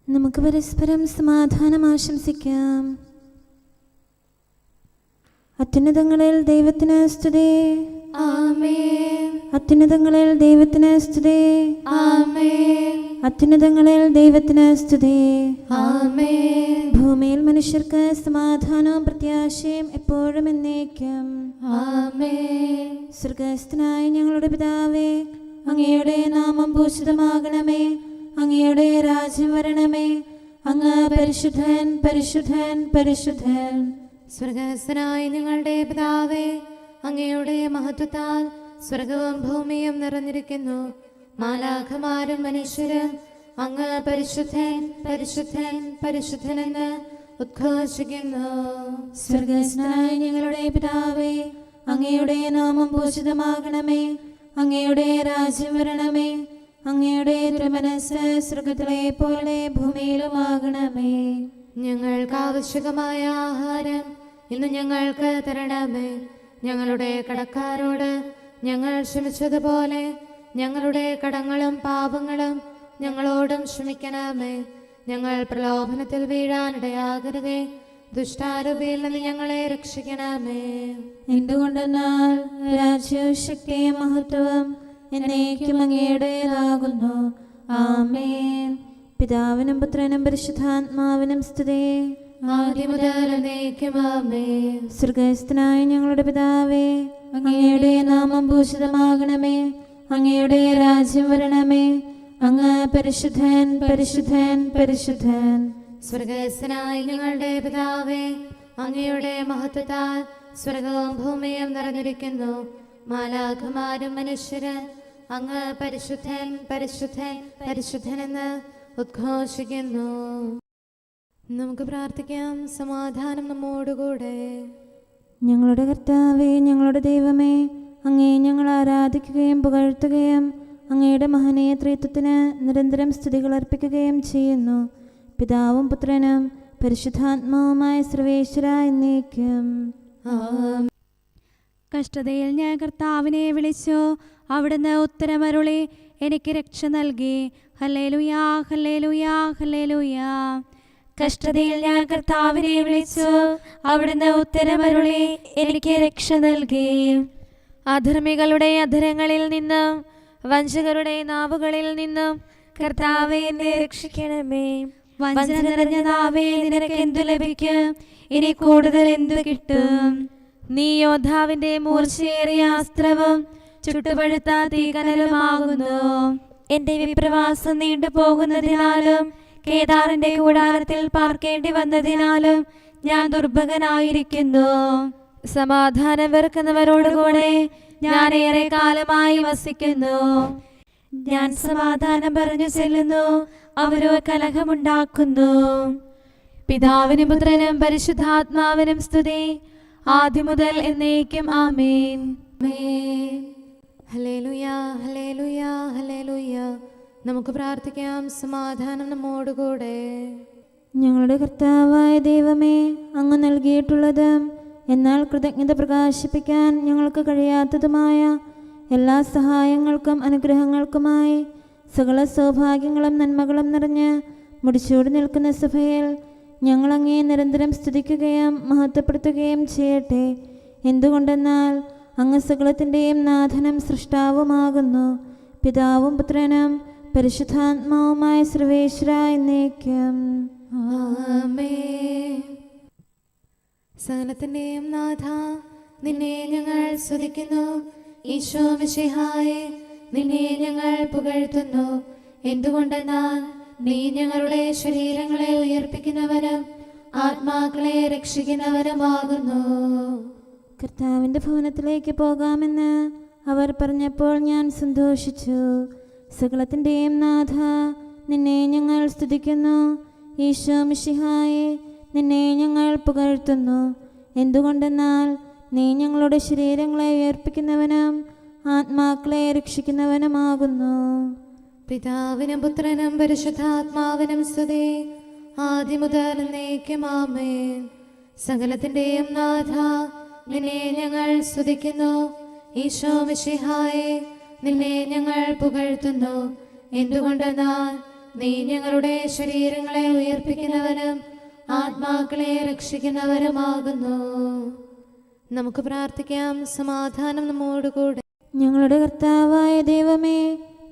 നമുക്ക് പരസ്പരം സമാധാനം ആശംസിക്കാം. അത്യുന്നതങ്ങളിൽ ദൈവത്തിന് സ്തുതി. ആമേൻ. അത്യുന്നതങ്ങളിൽ ദൈവത്തിന് സ്തുതി. ആമേൻ. അത്യുന്നതങ്ങളിൽ ദൈവത്തിന് സ്തുതി. ആമേൻ. ഭൂമിയിൽ മനുഷ്യർക്ക് സമാധാനവും പ്രത്യാശയും എപ്പോഴും എന്നേക്കും. ആമേൻ. സ്വർഗ്ഗസ്ഥനായ ഞങ്ങളുടെ പിതാവേ, അങ്ങയുടെ നാമം പൂജിതമാകണമേ. അങ്ങയുടെ രാജ്യം വരണമേ. അങ്ങ് പരിശുദ്ധൻ, പരിശുദ്ധൻ, പരിശുദ്ധൻ. സ്വർഗ്ഗസ്ഥനായ ഞങ്ങളുടെ പിതാവേ, അങ്ങയുടെ മഹത്വത്താൽ സ്വർഗവും ഭൂമിയും നിറഞ്ഞിരിക്കുന്നു. മാലാഖമാരും മനുഷ്യരും അങ്ങ് പരിശുദ്ധൻ, പരിശുദ്ധൻ, പരിശുദ്ധനെന്ന് ഉദ്ഘോഷിക്കുന്നു. സ്വർഗ്ഗസ്ഥനായ ഞങ്ങളുടെ പിതാവേ, അങ്ങയുടെ നാമം പൂജിതമാകണമേ. അങ്ങയുടെ രാജ്യം വരണമേ. അങ്ങയുടെ തിരുമനസ്സ് സ്വർഗ്ഗത്തിലെ പോലെ ഭൂമിയിലുമാകണമേ. ഞങ്ങൾക്ക് ആവശ്യകമായ ആഹാരം ഇന്ന് ഞങ്ങൾക്ക് തരണമേ. ഞങ്ങളുടെ കടക്കാരോട് ഞങ്ങൾ ക്ഷമിച്ചതുപോലെ ഞങ്ങളുടെ കടങ്ങളും പാപങ്ങളും ഞങ്ങളോടും ക്ഷമിക്കണമേ. ഞങ്ങൾ പ്രലോഭനത്തിൽ വീഴാനിടയാകരുതേ. ദുഷ്ടാരൂപിയിൽ നിന്ന് ഞങ്ങളെ രക്ഷിക്കണമേ. എന്തുകൊണ്ടെന്നാൽ രാജ്യവും ശക്തിയും മഹത്വവും എന്നേക്കും അങ്ങയുടേതാകുന്നു. ആമേൻ. പിതാവിനും പുത്രനും പരിശുദ്ധാത്മാവിനും സ്തുതി. ആദ്യം മുതൽ എന്നേക്കും ആമേൻ. സ്വർഗ്ഗസ്ഥനായ ഞങ്ങളുടെ പിതാവേ, അങ്ങയുടെ നാമം പൂജിതമാകണമേ. അങ്ങയുടെ രാജ്യം വരണമേ. അങ്ങ് പരിശുദ്ധൻ, പരിശുദ്ധൻ, പരിശുദ്ധൻ. സ്വർഗ്ഗസ്ഥനായ ഞങ്ങളുടെ പിതാവേ, അങ്ങയുടെ മഹത്വത്താൽ സ്വർഗവും ഭൂമിയും നിറഞ്ഞിരിക്കുന്നു. മാലാഖമാരും മനുഷ്യരും അങ്ങ് പരിശുദ്ധൻ, പരിശുദ്ധൻ, പരിശുദ്ധനെന്ന് ഉദ്ഘോഷിക്കുന്നു. നമുക്ക് പ്രാർത്ഥിക്കാം. സമാധാനം നമ്മോടുകൂടെ. ഞങ്ങളുടെ കർത്താവേ, ഞങ്ങളുടെ ദൈവമേ, അങ്ങേ ഞങ്ങൾ ആരാധിക്കുകയും പുകഴ്ത്തുകയും അങ്ങയുടെ മഹനീയ ത്രിത്വത്തിന് നിരന്തരം സ്തുതികൾ അർപ്പിക്കുകയും ചെയ്യുന്നു. പിതാവും പുത്രനും പരിശുദ്ധാത്മാവുമായ സർവേശ്വര എന്നേക്കും. കഷ്ടതയിൽ ഞാൻ കർത്താവിനെ വിളിച്ചു, അവിടുന്ന് ഉത്തരമരുളി എനിക്ക് രക്ഷ നൽകി. ഹല്ലേലൂയാ, ഹല്ലേലൂയാ, ഹല്ലേലൂയാ. കഷ്ടതയിൽ ഞാൻ കർത്താവിനെ വിളിച്ചു, അവിടുന്ന് ഉത്തരമരുളി എനിക്ക് രക്ഷ നൽകി. അധർമ്മികളുടെ അധരങ്ങളിൽ നിന്നും വഞ്ചകരുടെ നാവുകളിൽ നിന്നും കർത്താവേ എന്നെ രക്ഷിക്കണമേ. വഞ്ചന നിറഞ്ഞ നാവേ, നിനക്ക് എന്തു ലഭിക്കും? ഇനി കൂടുതൽ എന്തു കിട്ടും? നീ യോദ്ധാവിന്റെ മൂർച്ചയേറിയ അസ്ത്രവും ചുട്ടുപഴുത്ത തീകനലുമാകുന്നു. എന്റെ വിപ്രവാസം നീണ്ടുപോകുന്നതിനാലും കേദാറിന്റെ കൂടാരത്തിൽ പാർക്കേണ്ടി വന്നതിനാലും ഞാൻ ദുർഭകനായിരിക്കുന്നു. സമാധാനം വെറുക്കുന്നവരോടുകൂടെ ഞാൻ ഏറെ കാലമായി വസിക്കുന്നു. ഞാൻ സമാധാനം പറഞ്ഞു ചെല്ലുന്നു, അവരോ കലഹമുണ്ടാക്കുന്നു. പിതാവിനും പുത്രനും പരിശുദ്ധാത്മാവിനും സ്തുതി, ആദ്യം മുതൽ എന്നേക്കും ആമേൻ. ഹല്ലേലൂയാ, ഹല്ലേലൂയാ, ഹല്ലേലൂയാ. നമുക്ക് പ്രാർത്ഥിക്കാം. സമാധാനം നമ്മോടുകൂടെ. ഞങ്ങളുടെ കർത്താവായ ദൈവമേ, അങ്ങ് നൽകിയിട്ടുള്ളതും എന്നാൽ കൃതജ്ഞത പ്രകാശിപ്പിക്കാൻ ഞങ്ങൾക്ക് കഴിയാത്തതുമായ എല്ലാ സഹായങ്ങൾക്കും അനുഗ്രഹങ്ങൾക്കുമായി സകല സൗഭാഗ്യങ്ങളും നന്മകളും നിറഞ്ഞ് മുടിച്ചൂടി നിൽക്കുന്ന സഭയിൽ ഞങ്ങൾ അങ്ങേ നിരന്തരം സ്തുതിക്കുകയും മഹത്വപ്പെടുത്തുകയും ചെയ്യട്ടെ. എന്തുകൊണ്ടെന്നാൽ അങ്ങ് സകലത്തിൻ്റെയും നാഥനും സൃഷ്ടാവുമാകുന്നു. പിതാവും പുത്രനും പരിശുദ്ധാത്മാവുമായ സർവേശ്വര എന്നേക്കും. ആമേൻ. സകലത്തിന്റെയും നാഥ, നിന്നെ ഞങ്ങൾ സ്തുതിക്കുന്നു. ഈശോ മിശിഹായേ, നിന്നെ ഞങ്ങൾ പുകഴ്ത്തുന്നു. എന്തുകൊണ്ടെന്നാൽ നീ ഞങ്ങളുടെ ശരീരങ്ങളെ ഉയർപ്പിക്കുന്നവനും ആത്മാക്കളെ രക്ഷിക്കുന്നവനുമാകുന്നു. കർത്താവിൻ്റെ ഭവനത്തിലേക്ക് പോകാമെന്ന് അവർ പറഞ്ഞപ്പോൾ ഞാൻ സന്തോഷിച്ചു. സകലത്തിൻ്റെയും നാഥ, നിന്നെ ഞങ്ങൾ സ്തുതിക്കുന്നു. ഈശോ മിശിഹായേ, നിന്നെ ഞങ്ങൾ പുകഴ്ത്തുന്നു. എന്തുകൊണ്ടെന്നാൽ നീ ഞങ്ങളുടെ ശരീരങ്ങളെ ഉയർപ്പിക്കുന്നവനും ആത്മാക്കളെ രക്ഷിക്കുന്നവനുമാകുന്നു. പിതാവിനും പുത്രനും പരിശുദ്ധാത്മാവിനും സ്തുതി, ആദ്യം മുതൽ എന്നേക്കും ആമേൻ. സകലത്തിന്റെയും നാഥ, നിന്നെ ഞങ്ങൾ സ്തുതിക്കുന്നു. ഈശോ മിശിഹായേ, നിന്നെ ഞങ്ങൾ പുകഴ്ത്തുന്നു. എന്തുകൊണ്ടെന്നാൽ നീ ഞങ്ങളുടെ ശരീരങ്ങളെ ഉയർപ്പിക്കുന്നവനും ആത്മാക്കളെ രക്ഷിക്കുന്നവരുമാകുന്നു. നമുക്ക് പ്രാർത്ഥിക്കാം. സമാധാനം നമ്മോടുകൂടെ. ഞങ്ങളുടെ കർത്താവായ ദൈവമേ,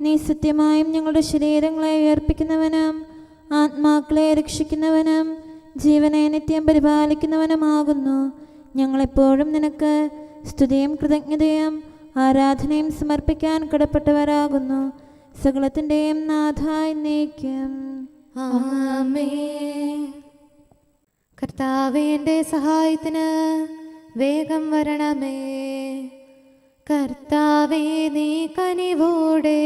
നീ സത്യമായും ഞങ്ങളുടെ ശരീരങ്ങളെ ഉയർപ്പിക്കുന്നവനും ആത്മാക്കളെ രക്ഷിക്കുന്നവനും ജീവനെ നിത്യം പരിപാലിക്കുന്നവനുമാകുന്നു. ഞങ്ങളെപ്പോഴും നിനക്ക് സ്തുതിയും കൃതജ്ഞതയും ആരാധനയും സമർപ്പിക്കാൻ കടപ്പെട്ടവരാകുന്നു. സകലത്തിൻ്റെയും നാഥ എന്നേക്കും. ആമേൻ. കർത്താവേ, എൻ്റെ സഹായത്തിന് വേഗം വരണമേ. കർത്താവേ, നീ കനിവോടെ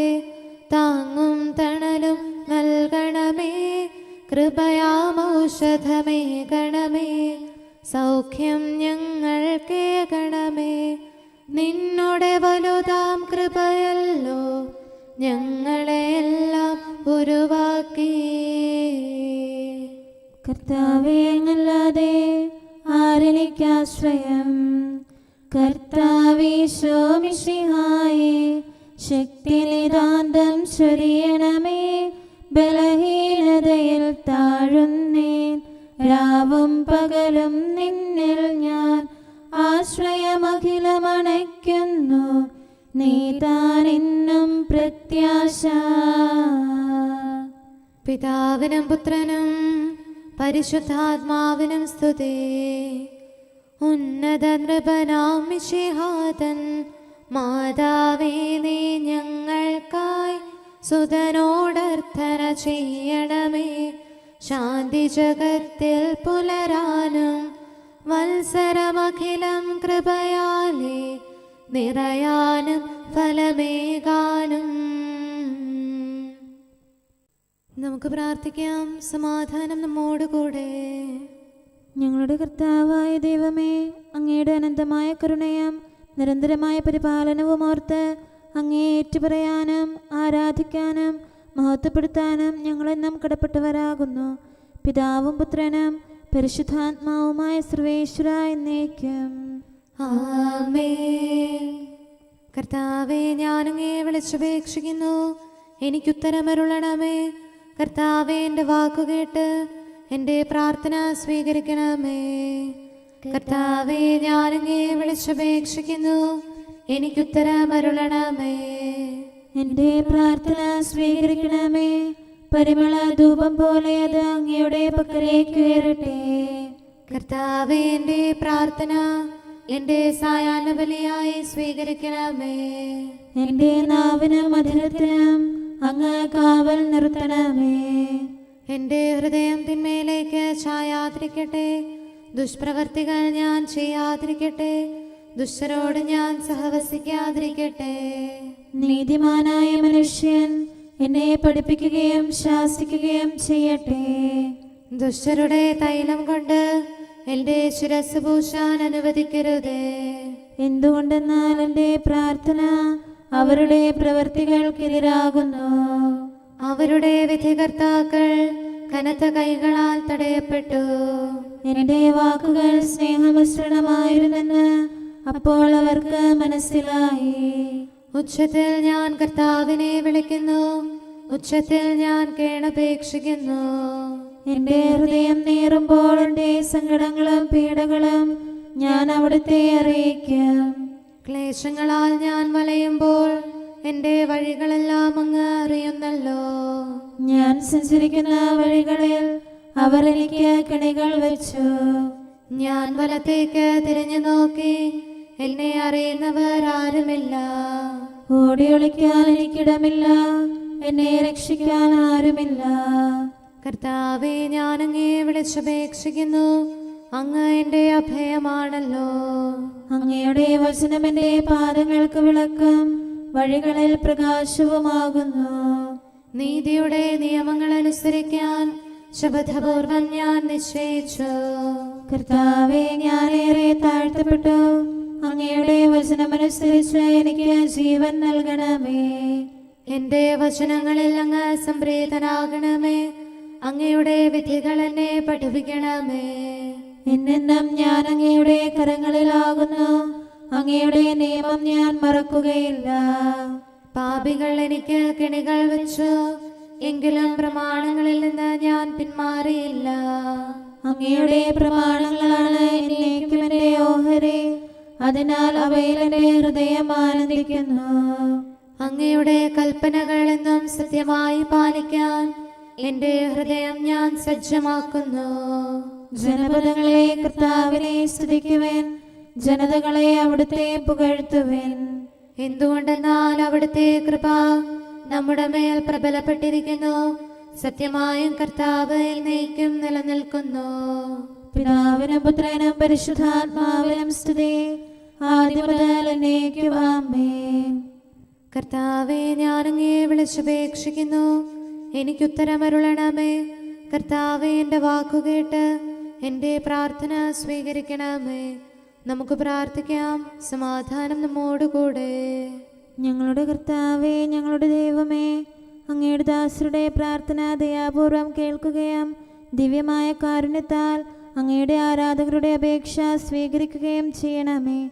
താങ്ങും തണലും നൽകണമേ. കൃപയാമൗഷധമേ ഗണമേ, സൗഖ്യം ഞങ്ങൾക്കേകണമേ. നിന്നോടെ വലുതാം കൃപയല്ലോ ഞങ്ങളെയെല്ലാം ഉരുവാക്കി. കർത്താവേ, അങ്ങല്ലാതെ ആരെനിക്കാശ്രയം? കർത്താവീശോ മിശിഹായേ, ശക്തിനിതാന്തം ചൊരിയണമേ. ബലഹീനതയിൽ താഴുന്നേൻ, രാവും പകലും നിന്നിൽ ഞാൻ ആശ്രയമഖിലമണയ്ക്കുന്നു. നീ താനെന്നും പ്രത്യാശ. പിതാവിനും പുത്രനും പരിശുദ്ധാത്മാവിനും സ്തുതി. ഉന്നത നൃപനാം മിശിഹാതൻ മാതാവേ, നീ ഞങ്ങൾക്കായി സുതനോടർത്ഥന ചെയ്യണമേ. ശാന്തി ജഗത്തിൽ പുലരാനും വത്സരമഖിലം കൃപയാലേ നിറയാനും ഫലമേകാനും. നമുക്ക് പ്രാർത്ഥിക്കാം. സമാധാനം നമ്മോടുകൂടെ. ഞങ്ങളുടെ കർത്താവായ ദൈവമേ, അങ്ങയുടെ അനന്തമായ കരുണയും നിരന്തരമായ പരിപാലനവും ഓർത്ത് അങ്ങേ ഏറ്റുപറയാനും ആരാധിക്കാനും മഹത്വപ്പെടുത്താനും ഞങ്ങളെന്നും കടപ്പെട്ടവരാകുന്നു. പിതാവും പുത്രനും പരിശുദ്ധാത്മാവുമായ സർവേശ്വര എന്നേക്കും. ആമേൻ. കർത്താവേ, ഞാനങ്ങേ വിളിച്ചപേക്ഷിക്കുന്നു, എനിക്കുത്തരമരുളണമേ. കർത്താവേ, എൻ്റെ വാക്കുകേട്ട് എൻ്റെ പ്രാർത്ഥന സ്വീകരിക്കണമേ. കർത്താവേ, ഞാനങ്ങേ വിളിച്ചപേക്ഷിക്കുന്നു, എനിക്കുത്തരമരുളണമേ. എൻ്റെ പ്രാർത്ഥന സ്വീകരിക്കണമേ. പരിമള ധൂപം പോലെ അത് അങ്ങയുടെ പക്കലേക്ക് ഉയരട്ടെ. കർത്താവേ, എൻ്റെ പ്രാർത്ഥന എൻ്റെ സായാഹ്ന ബലിയായി സ്വീകരിക്കണമേ. എൻ്റെ നാവിനും മധുരത്തിനും അങ്ങ് കാവൽ നിർത്തണമേ. എൻ്റെ ഹൃദയം തിന്മയിലേക്ക് ചായാതിരിക്കട്ടെ. ദുഷ്പ്രവർത്തികൾ ഞാൻ ചെയ്യാതിരിക്കട്ടെ. ദുഷ്ടരോട് ഞാൻ സഹവസിക്കാതിരിക്കട്ടെ. നീതിമാനായ മനുഷ്യൻ എന്നെ പഠിപ്പിക്കുകയും ശാസിക്കുകയും ചെയ്യട്ടെ. ദുഷ്ടരുടെ തൈലം കൊണ്ട് എൻ്റെ ശിരസ് പൂശാൻ അനുവദിക്കരുതേ. എന്തുകൊണ്ടെന്നാൽ എൻ്റെ പ്രാർത്ഥന അവരുടെ പ്രവൃത്തികൾക്കെതിരാകുന്നു. അവരുടെ വിധികർത്താക്കൾ കനത്ത കൈകളാൽ തടയപ്പെട്ടു. എൻ്റെ വാക്കുകൾ സ്നേഹമിശ്രണമായിരുന്നെന്ന് അപ്പോൾ അവർക്ക് മനസ്സിലായി. ഉച്ചത്തിൽ ഞാൻ കർത്താവിനെ വിളിക്കുന്നു, ഉച്ചത്തിൽ ഞാൻ കേണപേക്ഷിക്കുന്നു. എൻ്റെ ഹൃദയം നീറുമ്പോൾ എൻ്റെ സങ്കടങ്ങളും പീഡകളും ഞാൻ അവിടുത്തെ അറിയിക്കും. ക്ലേശങ്ങളാൽ ഞാൻ വലയുമ്പോൾ എൻ്റെ വഴികളെല്ലാം അങ്ങ് അറിയുന്നല്ലോ. ഞാൻ സഞ്ചരിക്കുന്ന വഴികളിൽ അവർ എനിക്ക് കെണികൾ വെച്ചു. ഞാൻ വലത്തേക്ക് തിരിഞ്ഞു നോക്കി, എന്നെ അറിയുന്നവർ ആരുമില്ല. ഓടിയൊളിക്കാൻ എനിക്കിടമില്ല, എന്നെ രക്ഷിക്കാൻ ആരുമില്ല. കർത്താവേ, ഞാൻ അങ്ങേ വിളിച്ചപേക്ഷിക്കുന്നു, അങ്ങ് എൻ്റെ അഭയമാണല്ലോ. അങ്ങയുടെ വചനം എൻ്റെ പാദങ്ങൾക്ക് വിളക്കും വഴികളിൽ പ്രകാശവുമാകുന്നു. നീതിയുടെ നിയമങ്ങൾ അനുസരിക്കാൻ ശപഥപൂർവം ഞാൻ നിശ്ചയിച്ചു. കർത്താവേ, ഞാനേറെ താഴ്ത്തപ്പെട്ടു. അങ്ങയുടെ വചനമനുസരിച്ച് എനിക്ക് ജീവൻ നൽകണമേ. എൻ്റെ വചനങ്ങളിൽ അങ്ങ് സംപ്രീതനാകണമേ. അങ്ങയുടെ വിധികൾ എന്നെ പഠിപ്പിക്കണമേ. എന്നെന്നും ഞാൻ അങ്ങയുടെ കരങ്ങളിലാകുന്നു. അങ്ങയുടെ നിയമം ഞാൻ മറക്കുകയില്ല. പാപികൾ എനിക്ക് കെണികൾ വെച്ചു, എങ്കിലും പ്രമാണങ്ങളിൽ നിന്ന് ഞാൻ പിന്മാറിയില്ല. അങ്ങയുടെ പ്രമാണങ്ങളാണ് എന്നേക്കും എന്റെ ഓഹരി, അതിനാൽ അവയിൽ എന്റെ ഹൃദയം ആനന്ദിക്കുന്നു. അങ്ങയുടെ കൽപ്പനകൾ എന്നും സത്യമായി പാലിക്കാൻ എന്റെ ഹൃദയം ഞാൻ സജ്ജമാക്കുന്നു. ജനപദങ്ങളെ കർത്താവിനെ സ്തുതിക്കുവേൻ, ജനതകളെ അവിടുത്തെ പുകഴ്ത്തുവേൻ. എന്തുകൊണ്ടെന്നാൽ അവിടുത്തെ കൃപ നമ്മുടെ മേൽ പ്രബലപ്പെട്ടിരിക്കുന്നു. സത്യമായും കർത്താവ് എന്നേക്കും നിലനിൽക്കുന്നു. പിതാവിനും പുത്രനും പരിശുദ്ധാത്മാവിനും സ്തുതി, ആദ്യം മുതൽ എന്നേക്കും ആമേൻ. കർത്താവെ, ഞാൻ അങ്ങയെ വിളിച്ചപേക്ഷിക്കുന്നു, എനിക്കുത്തരമരുളണമേ. കർത്താവെ, എൻ്റെ വാക്കുകേട്ട് എൻ്റെ പ്രാർത്ഥന സ്വീകരിക്കണമേ. നമുക്ക് പ്രാർത്ഥിക്കാം. സമാധാനം നമ്മോടുകൂടെ. ഞങ്ങളുടെ കർത്താവേ, ഞങ്ങളുടെ ദൈവമേ, അങ്ങയുടെ ദാസരുടെ പ്രാർത്ഥന ദയാപൂർവം കേൾക്കുകയും ദിവ്യമായ കാരുണ്യത്താൽ അങ്ങയുടെ ആരാധകരുടെ അപേക്ഷ സ്വീകരിക്കുകയും ചെയ്യണമേ.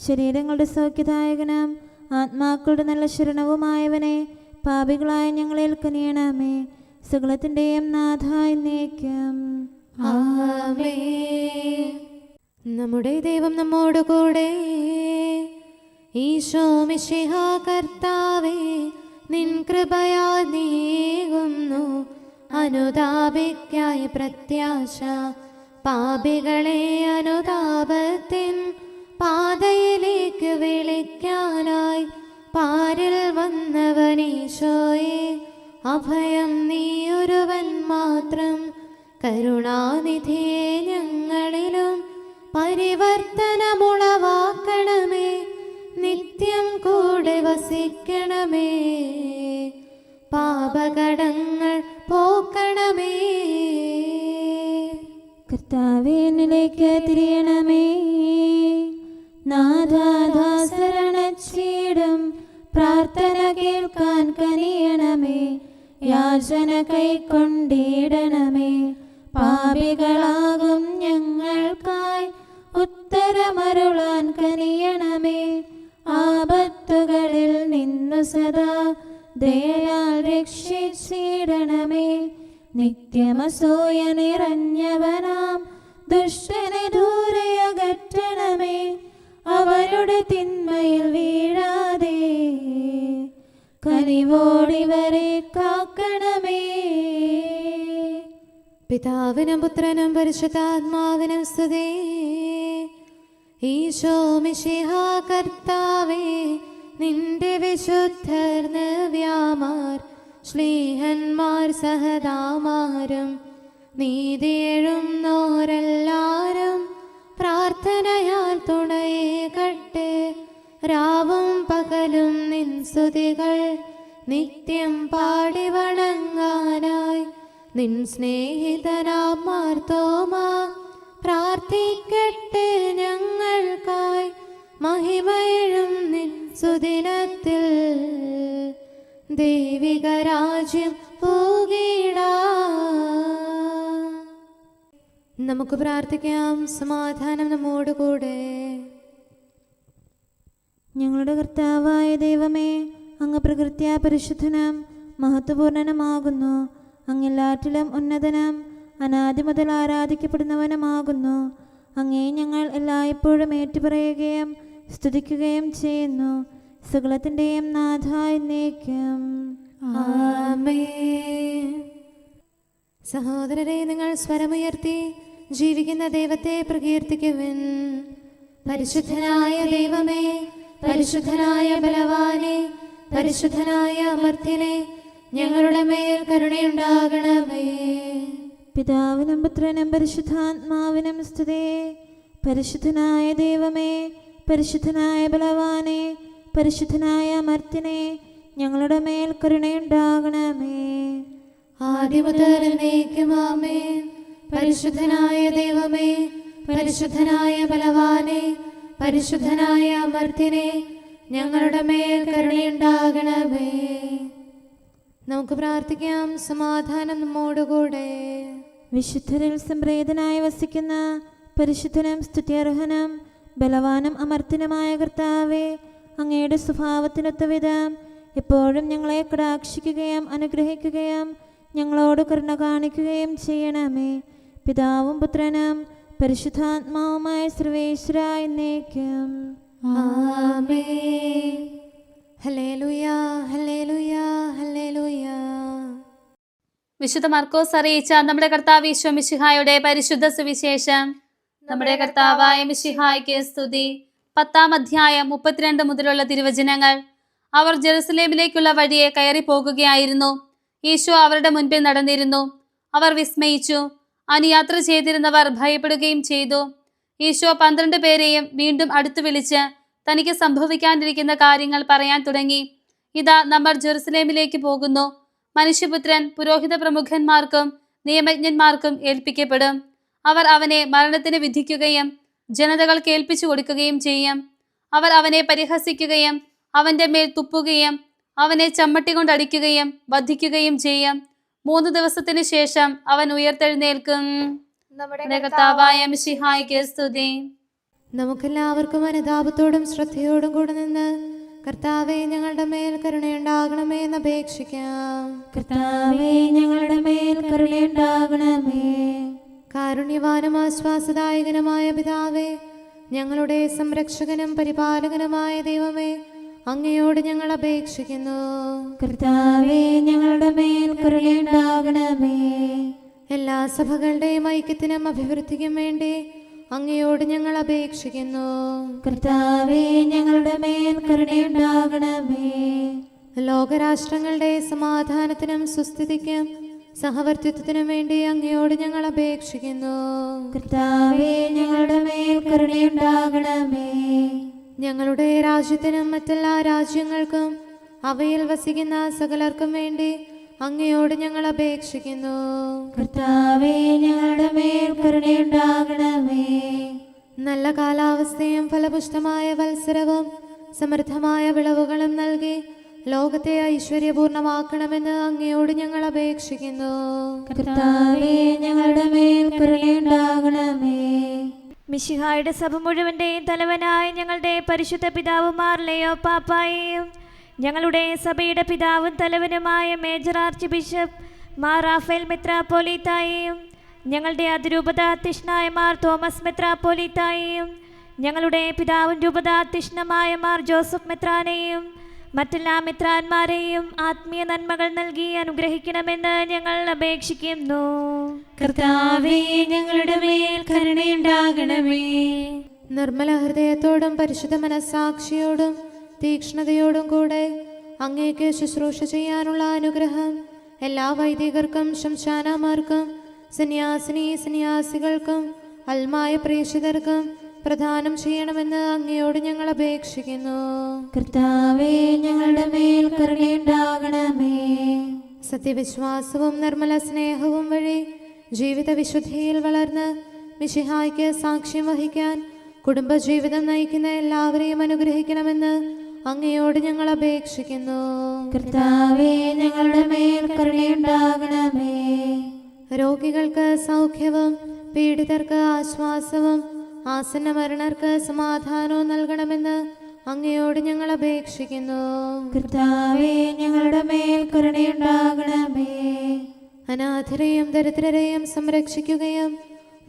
ശരീരങ്ങളുടെ സൗഖ്യദായകനും ആത്മാക്കളുടെ നല്ല ശരണവുമായവനെ, പാപികളായ ഞങ്ങളിൽ കനിയണമേ. സകലത്തിൻ്റെയും നാഥ എന്നേക്കും ആമേൻ. നമ്മുടെ ദൈവം നമ്മോടുകൂടെ. ഈശോ മിശിഹാ കർത്താവേ, നിൻ കൃപയാൽ നീങ്ങുന്നു അനുതാപിക്കായി പ്രത്യാശ. പാപികളെ അനുതാപത്തിൻ പാതയിലേക്ക് വിളിക്കാനായി പാരിൽ വന്നവനീശോയെ, അഭയം നീയൊരുവൻ മാത്രം. കരുണാനിധിയെ ഞങ്ങളിലും പരിവർത്തനമുളവാക്കണമേ. നിത്യം കൂടെ വസിക്കണമേ. പാപകടങ്ങൾ പോക്കണമേ. കർത്താവേ, എന്നിലേക്ക് തിരിയണമേ. നാഥാദാസരണച്ചീടും പ്രാർത്ഥന കേൾക്കാൻ കനിയണമേ. യാചന കൈക്കൊണ്ടിടണമേ. പാപികളാകും ഞങ്ങൾക്കായി ഉത്തരമരുളാൻ കനിയണമേ. ആപത്തുകളിൽ നിന്നു സദാ ദയയാൽ രക്ഷിച്ചിടണമേ. നിത്യമസൂയ നിറഞ്ഞവനാം ദുഷ്ടനെ ദൂരെ അകറ്റണമേ. അവരുടെ തിന്മയിൽ വീഴാതെ കനിവോടിവരെ കാക്കണമേ. പിതാവിനും പുത്രനും പരിശുദ്ധാത്മാവിനും സ്തുതി. ഈശോ മിശിഹാ കർത്താവേ, നിന്റെ വിശുദ്ധർ നവ്യാമാർ ശ്ലീഹന്മാർ സഹദാമാരും നീതിയെഴുന്നോരെല്ലാരും പ്രാർത്ഥനയാൽ തുണയേകട്ടെ. രാവും പകലും നിൻ സ്തുതികൾ നിത്യം പാടി വണങ്ങാനായി നിൻ സ്നേഹിതനാം മാർത്തോമാ പ്രാർത്ഥിക്കട്ടെ ഞങ്ങൾക്കായി. മഹിമയിഴും നിൻ സുദിനത്തിൽ ദൈവിക രാജ്യം പൂകിടാം. നമുക്ക് പ്രാർത്ഥിക്കാം. സമാധാനം നമ്മോടുകൂടെ. ഞങ്ങളുടെ കർത്താവായ ദൈവമേ, അങ്ങ് പ്രകൃത്യാ പരിശുദ്ധനും മഹത്വപൂർണനുമാകുന്നു. അങ്ങെല്ലാറ്റിലും ഉന്നതനും അനാദി മുതൽ ആരാധിക്കപ്പെടുന്നവനുമാകുന്നു. അങ്ങേ ഞങ്ങൾ എല്ലായ്പ്പോഴും ഏറ്റുപറയുകയും സ്തുതിക്കുകയും ചെയ്യുന്നു. സകലത്തിൻ്റെയും നാഥ എന്നേക്കും ആമേൻ. സഹോദരരെ, നിങ്ങൾ സ്വരമുയർത്തി ജീവിക്കുന്ന ദൈവത്തെ പ്രകീർത്തിക്കുവിൻ. പരിശുദ്ധനായ ദൈവമേ, പരിശുദ്ധനായ ബലവാനെ, പരിശുദ്ധനായ അമർത്യനെ, ഞങ്ങളുടെ മേൽ കരുണയുണ്ടാകണമേ. പിതാവിനും പുത്രനും പരിശുദ്ധാത്മാവിനും സ്തുതി. പരിശുദ്ധനായ ദൈവമേ, പരിശുദ്ധനായ ബലവാനെ, പരിശുദ്ധനായ അമർത്യനെ, ഞങ്ങളുടെ മേൽ കരുണയുണ്ടാകണമേ. ആദ്യം മുതൽ എന്നേക്കും ആമേൻ. പരിശുദ്ധനായ ദൈവമേ, പരിശുദ്ധനായ ബലവാനെ, പരിശുദ്ധനായ അമർത്യനെ, ഞങ്ങളുടെ മേൽ കരുണയുണ്ടാകണമേ. നമുക്ക് പ്രാർത്ഥിക്കാം. സമാധാനം നമ്മോടുകൂടെ. വിശുദ്ധരിൽ സംപ്രീതനായി വസിക്കുന്ന പരിശുദ്ധനും സ്തുത്യർഹനും ബലവാനും അമർത്യനുമായ കർത്താവേ, അങ്ങയുടെ സ്വഭാവത്തിനൊത്ത വിധം എപ്പോഴും ഞങ്ങളെ കടാക്ഷിക്കുകയും അനുഗ്രഹിക്കുകയും ഞങ്ങളോട് കരുണ കാണിക്കുകയും ചെയ്യണമേ. പിതാവും പുത്രനും പരിശുദ്ധാത്മാവുമായ സർവേശ്വരാ എന്നേക്കും. ആമേൻ. ഹല്ലേലൂയ, ഹല്ലേലൂയ, ഹല്ലേലൂയ. വിശുദ്ധ മർക്കോസ് അറിയിച്ച നമ്മുടെ കർത്താവ് ഈശോ മിശിഹായുടെ പരിശുദ്ധ സുവിശേഷം. നമ്മുടെ കർത്താവായ മിശിഹായ്ക്ക് സ്തുതി. 10-ാം അധ്യായം 32 മുതലുള്ള തിരുവചനങ്ങൾ. അവർ ജെറുസലേമിലേക്കുള്ള വഴിയെ കയറി പോകുകയായിരുന്നു. ഈശോ അവരുടെ മുൻപിൽ നടന്നിരുന്നു. അവർ വിസ്മയിച്ചു. അനുയാത്ര ചെയ്തിരുന്നവർ ഭയപ്പെടുകയും ചെയ്തു. ഈശോ 12 പേരെയും വീണ്ടും അടുത്തു വിളിച്ച് തനിക്ക് സംഭവിക്കാനിരിക്കുന്ന കാര്യങ്ങൾ പറയാൻ തുടങ്ങി. ഇതാ, നമ്മൾ ജെറുസലേമിലേക്ക് പോകുന്നു. മനുഷ്യപുത്രൻ പുരോഹിത പ്രമുഖന്മാർക്കും നിയമജ്ഞന്മാർക്കും ഏൽപ്പിക്കപ്പെടും. അവർ അവനെ മരണത്തിന് വിധിക്കുകയും ജനതകൾ കേൾപ്പിച്ചു കൊടുക്കുകയും ചെയ്യും. അവർ അവനെ പരിഹസിക്കുകയും അവന്റെ മേൽ തുപ്പുകയും അവനെ ചമ്മട്ടി കൊണ്ടടിക്കുകയും വധിക്കുകയും ചെയ്യും. 3 ദിവസത്തിനു ശേഷം അവൻ ഉയർത്തെഴുന്നേൽക്കും. നമ്മുടെ കർത്താവായ മിശിഹായ്ക്ക് സ്തുതി. നമുക്കെല്ലാവർക്കും അനുതാപത്തോടും ശ്രദ്ധയോടും കൂടെ നിന്ന് കർത്താവേ, ഞങ്ങളുടെ മേൽ കരുണയുണ്ടാകണമേ എന്ന് അപേക്ഷിക്കാം. കർത്താവേ, ഞങ്ങളുടെ മേൽ കരുണയുണ്ടാകണമേ. കാരുണ്യവാനും ആശ്വാസദായകനുമായ പിതാവേ, ഞങ്ങളുടെ സംരക്ഷകനും പരിപാലകനുമായ ദൈവമേ, അങ്ങയോട് ഞങ്ങൾ അപേക്ഷിക്കുന്നു. കർത്താവേ, ഞങ്ങളുടെ മേൽ കരുണയുണ്ടാകണമേ. എല്ലാ സഭകളുടെയും ഐക്യത്തിനും അഭിവൃദ്ധിക്കും വേണ്ടി അങ്ങയോട് ഞങ്ങൾ അപേക്ഷിക്കുന്നു. കർത്താവേ, ഞങ്ങളുടെ മേൽ കരുണയുണ്ടാകണമേ. ലോകരാഷ്ട്രങ്ങളുടെ സമാധാനത്തിനും സുസ്ഥിതിക്കും സഹവർത്തിത്വത്തിനും വേണ്ടി അങ്ങയോട് ഞങ്ങൾ അപേക്ഷിക്കുന്നു. കർത്താവേ, ഞങ്ങളുടെ മേൽ കരുണയുണ്ടാകണമേ. ഞങ്ങളുടെ രാജ്യത്തിനും മറ്റെല്ലാ രാജ്യങ്ങൾക്കും അവയിൽ വസിക്കുന്ന സകലർക്കും വേണ്ടി അങ്ങയോട് ഞങ്ങൾ അപേക്ഷിക്കുന്നു. കർത്താവേ, ഞങ്ങളുടെ മേൽ കരുണയുണ്ടാകണമേ. നല്ല കാലാവസ്ഥയും ഫലപുഷ്ടമായ വത്സരവും സമൃദ്ധമായ വിളവുകളും നൽകി ലോകത്തെ ഐശ്വര്യപൂർണമാക്കണമെന്ന് അങ്ങയോട് ഞങ്ങൾ അപേക്ഷിക്കുന്നു. കർത്താവേ, ഞങ്ങളുടെ മേൽ കരുണയുണ്ടാകണമേ. മിശിഹായുടെ സഭ മുഴുവൻ്റെയും തലവനായ ഞങ്ങളുടെ പരിശുദ്ധ പിതാവുമാർ ലെയോ പാപ്പായെയും ഞങ്ങളുടെ സഭയുടെ പിതാവും തലവനുമായ major archbishop Mar Raphael മെത്രാപ്പോലീത്തായെയും ഞങ്ങളുടെ അതിരൂപതാധ്യക്ഷനായ മാർ തോമസ് മെത്രാപ്പോലീത്തായെയും ഞങ്ങളുടെ പിതാവും രൂപതാധ്യക്ഷനുമായ മാർ ജോസഫ് മെത്രാനെയും മറ്റെല്ലാ മെത്രാന്മാരെയും ആത്മീയ നന്മകൾ നൽകി അനുഗ്രഹിക്കണമെന്ന് ഞങ്ങൾ അപേക്ഷിക്കുന്നു. കർത്താവേ, ഞങ്ങളുടെ മേൽ കരുണയുണ്ടാകണമേ. നിർമ്മല ഹൃദയത്തോടും പരിശുദ്ധ മനസ്സാക്ഷിയോടും തീക്ഷ്ണതയോടും കൂടെ അങ്ങേക്ക് ശുശ്രൂഷ ചെയ്യാനുള്ള അനുഗ്രഹം എല്ലാ വൈദികർക്കും ശംശാനമാർക്കും സന്യാസികൾക്കും അൽമായ പ്രേക്ഷിതർക്കും പ്രദാനം ചെയ്യണമെന്ന് അങ്ങയോട് ഞങ്ങൾ അപേക്ഷിക്കുന്നു. കർത്താവേ, ഞങ്ങളുടെ മേൽ കരുണയുണ്ടാകണമേ. സത്യവിശ്വാസവും നിർമ്മല സ്നേഹവും വഴി ജീവിത വിശുദ്ധിയിൽ വളർന്ന് മിശിഹായ്ക്ക് സാക്ഷ്യം വഹിക്കാൻ കുടുംബജീവിതം നയിക്കുന്ന എല്ലാവരെയും അനുഗ്രഹിക്കണമെന്ന് അങ്ങയോട് ഞങ്ങൾ അപേക്ഷിക്കുന്നു. കർത്താവേ, ഞങ്ങളുടെ മേൽ കരുണയുണ്ടാകണമേ. രോഗികൾക്ക് സൗഖ്യവും പീഡിതർക്ക് ആശ്വാസവും ആസന്ന മരണർക്ക് സമാധാനവും നൽകണമെന്ന് അങ്ങയോട് ഞങ്ങൾ അപേക്ഷിക്കുന്നു. കർത്താവേ, ഞങ്ങളുടെ മേൽ കരുണയുണ്ടാകണമേ. അനാഥരെയും ദരിദ്രരെയും സംരക്ഷിക്കുകയും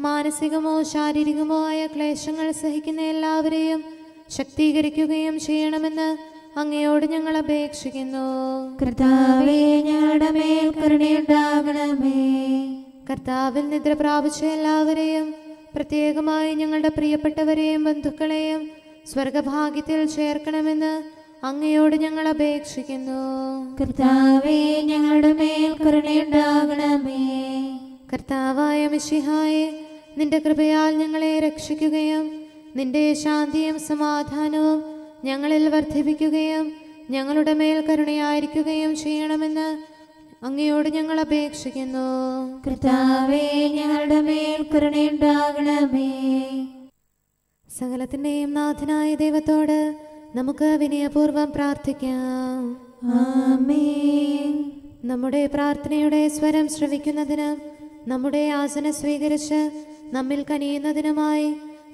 മാനസികമോ ശാരീരികമോ ആയ ക്ലേശങ്ങൾ സഹിക്കുന്ന എല്ലാവരെയും ശക്തീകരിക്കുകയും ചെയ്യണമെന്ന് അങ്ങയോട് ഞങ്ങൾ അപേക്ഷിക്കുന്നു. കർത്താവേ, ഞങ്ങളുടെ മേൽ കരുണയുണ്ടാകണമേ. കർത്താവിൽ നിദ്ര പ്രാപിച്ച എല്ലാവരെയും പ്രത്യേകമായി ഞങ്ങളുടെ പ്രിയപ്പെട്ടവരെയും ബന്ധുക്കളെയും സ്വർഗഭാഗ്യത്തിൽ ചേർക്കണമെന്ന് അങ്ങയോട് ഞങ്ങൾ അപേക്ഷിക്കുന്നു. കർത്താവേ, ഞങ്ങളുടെ മേൽ കരുണയുണ്ടാകണമേ. കർത്താവായ മിശിഹായെ, നിന്റെ കൃപയാൽ ഞങ്ങളെ രക്ഷിക്കുകയും നിന്റെ ശാന്തിയും സമാധാനവും ഞങ്ങളിൽ വർദ്ധിപ്പിക്കുകയും ഞങ്ങളുടെ മേൽ കരുണയായിരിക്കുകയും ചെയ്യണമെന്ന് അങ്ങയോട് ഞങ്ങൾ അപേക്ഷിക്കുന്നു. കർത്താവേ, ഞങ്ങളുടെ മേൽ കരുണയുണ്ടാകണമേ. സകലത്തിൻ്റെയും നാഥനായ ദൈവത്തോട് നമുക്ക് വിനയപൂർവ്വം പ്രാർത്ഥിക്കാം. ആമേൻ. നമ്മുടെ പ്രാർത്ഥനയുടെ സ്വരം ശ്രവിക്കുന്നതിനും നമ്മുടെ യാചന സ്വീകരിച്ച് നമ്മിൽ കനിയുന്നതിനുമായി